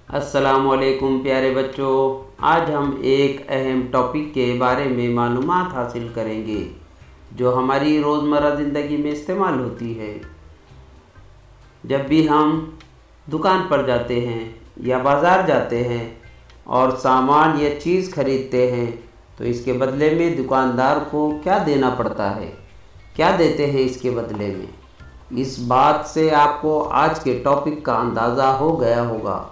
अस्सलामुअलैकुम प्यारे बच्चों। आज हम एक अहम टॉपिक के बारे में मालूमात हासिल करेंगे जो हमारी रोज़मर्रा ज़िंदगी में इस्तेमाल होती है। जब भी हम दुकान पर जाते हैं या बाज़ार जाते हैं और सामान या चीज़ खरीदते हैं तो इसके बदले में दुकानदार को क्या देना पड़ता है, क्या देते हैं इसके बदले में। इस बात से आपको आज के टॉपिक का अंदाज़ा हो गया होगा।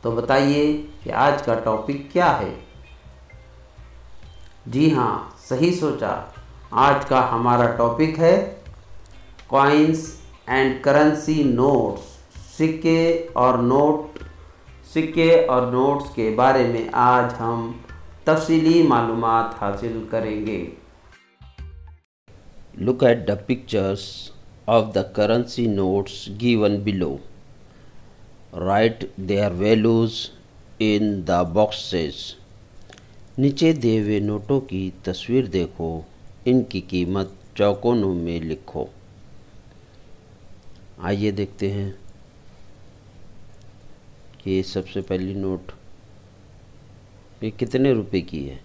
तो बताइए कि आज का टॉपिक क्या है। जी हाँ, सही सोचा। आज का हमारा टॉपिक है कॉइन्स एंड करेंसी नोट्स। सिक्के और नोट्स के बारे में आज हम तफसीली मालूमात हासिल करेंगे। Look at the pictures of the currency notes given below. Write their values in the boxes. नीचे दिए हुए नोटों की तस्वीर देखो, इनकी कीमत चौकोनों में लिखो। आइए देखते हैं कि सबसे पहली नोट ये कितने रुपए की है।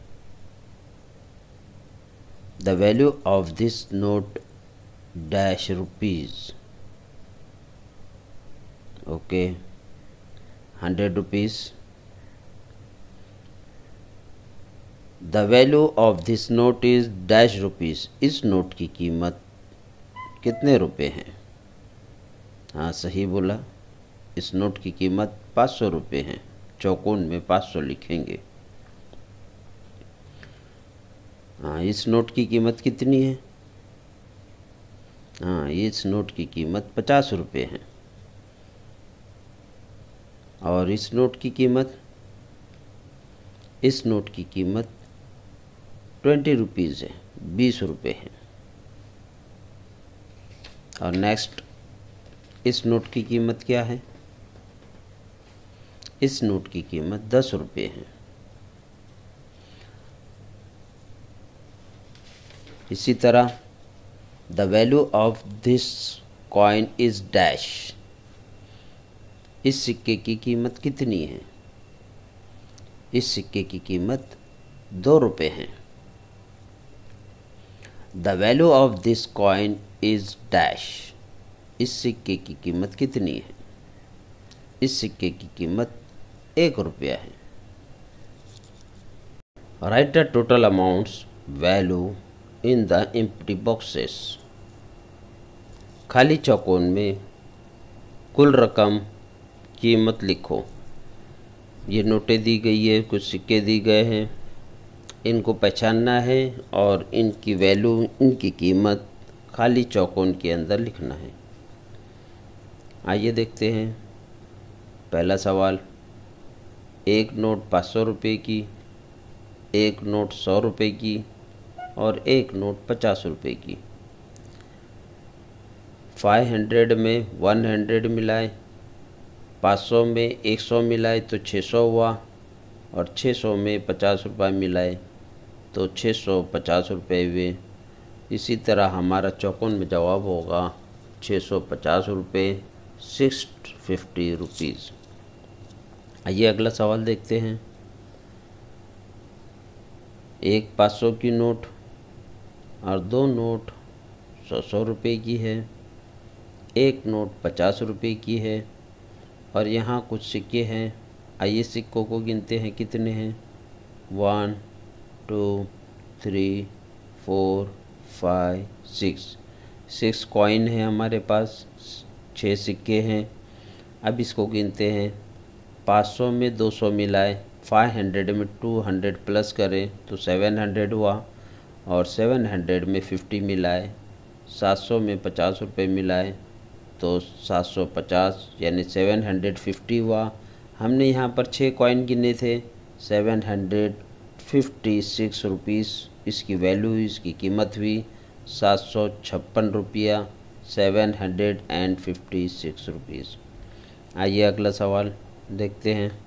The value of this note dash rupees. Okay, 100 rupees. The value of this note is dash rupees. इस नोट की कीमत कितने रुपए हैं? हाँ, सही बोला। इस नोट की कीमत 500 रुपये हैं। चौकोन में 500 लिखेंगे। हाँ, इस नोट की कीमत कितनी है? हाँ, इस नोट की कीमत 50 रुपये है। और इस नोट की कीमत 20 रुपीज़ है, 20 रुपये है। और नेक्स्ट, इस नोट की कीमत क्या है? इस नोट की कीमत 10 रुपये है। इसी तरह the value of this coin is dash. इस सिक्के की कीमत कितनी है? इस सिक्के की कीमत 2 रुपये है। The value of this coin is dash. इस सिक्के की कीमत कितनी है? इस सिक्के की कीमत 1 रुपया है। Right the total amounts value in the empty boxes. खाली चौकोन में कुल रकम कीमत लिखो। ये नोटें दी गई है, कुछ सिक्के दिए गए हैं, इनको पहचानना है और इनकी वैल्यू, इनकी कीमत खाली चौकोन के अंदर लिखना है। आइए देखते हैं पहला सवाल। एक नोट 500 रुपये की, एक नोट 100 रुपये की और एक नोट 50 रुपये की। 500 में 100 मिलाए, 500 में 100 मिलाए तो 600 हुआ, और 600 में 50 रुपये मिलाए तो 650 रुपये हुए। इसी तरह हमारा चौकोन में जवाब होगा 650 रुपये, 650 रुपीज़। आइए अगला सवाल देखते हैं। एक 500 की नोट और 2 नोट 100 रुपये की है, एक नोट 50 रुपये की है और यहाँ कुछ सिक्के हैं। आइए सिक्कों को गिनते हैं, कितने हैं। 1 2 3 4 5 6 कॉइन है हमारे पास, 6 सिक्के हैं। अब इसको गिनते हैं। 500 में 200 मिलाए, 500 में 200 प्लस करें तो 700 हुआ, और 700 में 50 मिलाए, 700 में 50 रुपये मिलाए तो 750 यानी 750 हुआ। हमने यहाँ पर 6 कॉइन गिने थे, 756 रुपीज़ इसकी वैल्यू, इसकी कीमत हुई 756 रुपया, 756 रुपीज़। आइए अगला सवाल देखते हैं।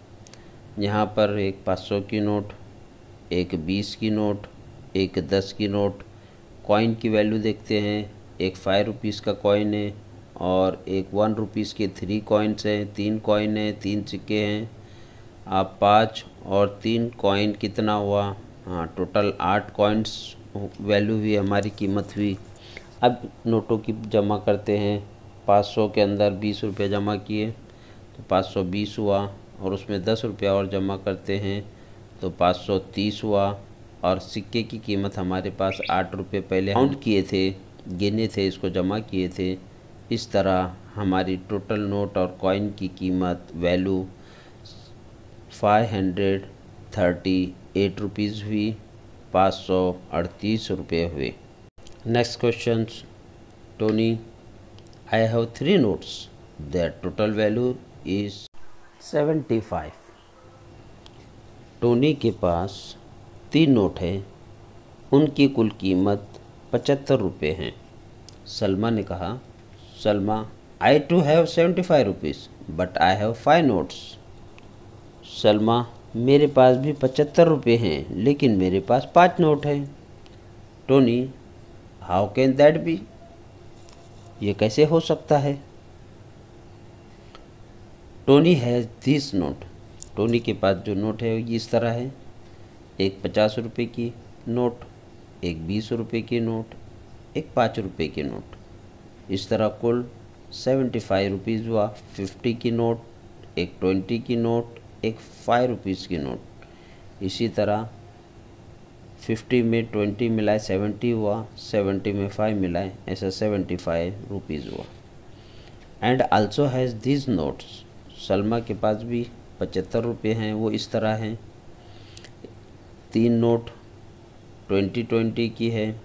यहाँ पर एक 500 की नोट, एक 20 की नोट, एक 10 की नोट। कॉइन की वैल्यू देखते हैं। एक 5 रुपीज़ का कॉइन है और एक 1 रुपीज़ के 3 कॉइन्स हैं, 3 कॉइन हैं, 3 सिक्के हैं। आप 5 और 3 कॉइन कितना हुआ? हाँ, टोटल 8 कॉइन्स वैल्यू हुई, हमारी कीमत हुई। अब नोटों की जमा करते हैं। 500 के अंदर 20 रुपये जमा किए तो 520 हुआ, और उसमें 10 रुपया और जमा करते हैं तो 530 हुआ। और सिक्के की कीमत हमारे पास 8 रुपये पहले काउंट किए थे, गिने थे, इसको जमा किए थे। इस तरह हमारी टोटल नोट और कॉइन की कीमत वैल्यू 538 रुपीज़ हुई, 538 रुपये हुए। Next question, Tony, I have 3 notes, their total value is 75। Tony के पास 3 नोट हैं, उनकी कुल कीमत 75 रुपये हैं। सलमा ने कहा, Salma, I too have 75 rupees but I have 5 notes. Salma, मेरे पास भी 75 रुपये हैं, लेकिन मेरे पास 5 नोट हैं। Tony, how can that be? ये कैसे हो सकता है? Tony has this note. Tony के पास जो नोट है ये इस तरह है, एक 50 रुपये की नोट, एक 20 रुपये की नोट, एक 5 रुपये की नोट। इस तरह कुल 75 रुपीज़ हुआ। 50 की नोट, एक 20 की नोट, एक 5 रुपीज़ की नोट। इसी तरह 50 में 20 मिलाए 70 हुआ, 70 में 5 मिलाए, ऐसा 75 रुपीज़ हुआ। And also has this notes. Salma के पास भी 75 रुपये हैं, वो इस तरह हैं। 3 नोट 20 की है,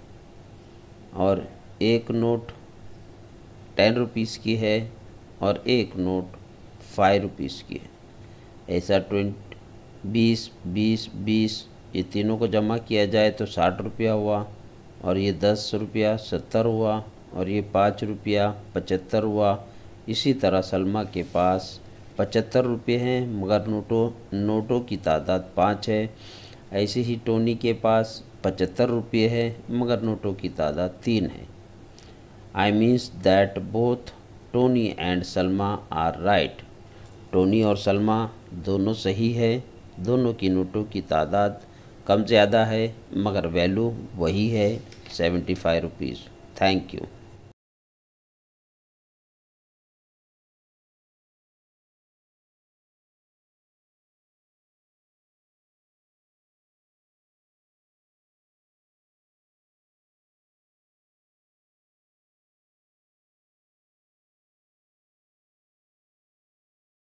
और एक नोट 10 रुपीज़ की है, और एक नोट 5 रुपीज़ की है। ऐसा 20, 20, 20, ये तीनों को जमा किया जाए तो 60 रुपया हुआ, और ये 10 रुपया 70 हुआ, और ये 5 रुपया 75 हुआ। इसी तरह सलमा के पास 75 रुपये हैं, मगर नोटों की तादाद 5 है। ऐसे ही टोनी के पास 75 रुपये है, मगर नोटों की तादाद 3 है। I means that both Tony and Salma are right. Tony और सलमा दोनों सही है, दोनों की नोटों की तादाद कम ज़्यादा है, मगर वैल्यू वही है, 75 रुपीज़। Thank you.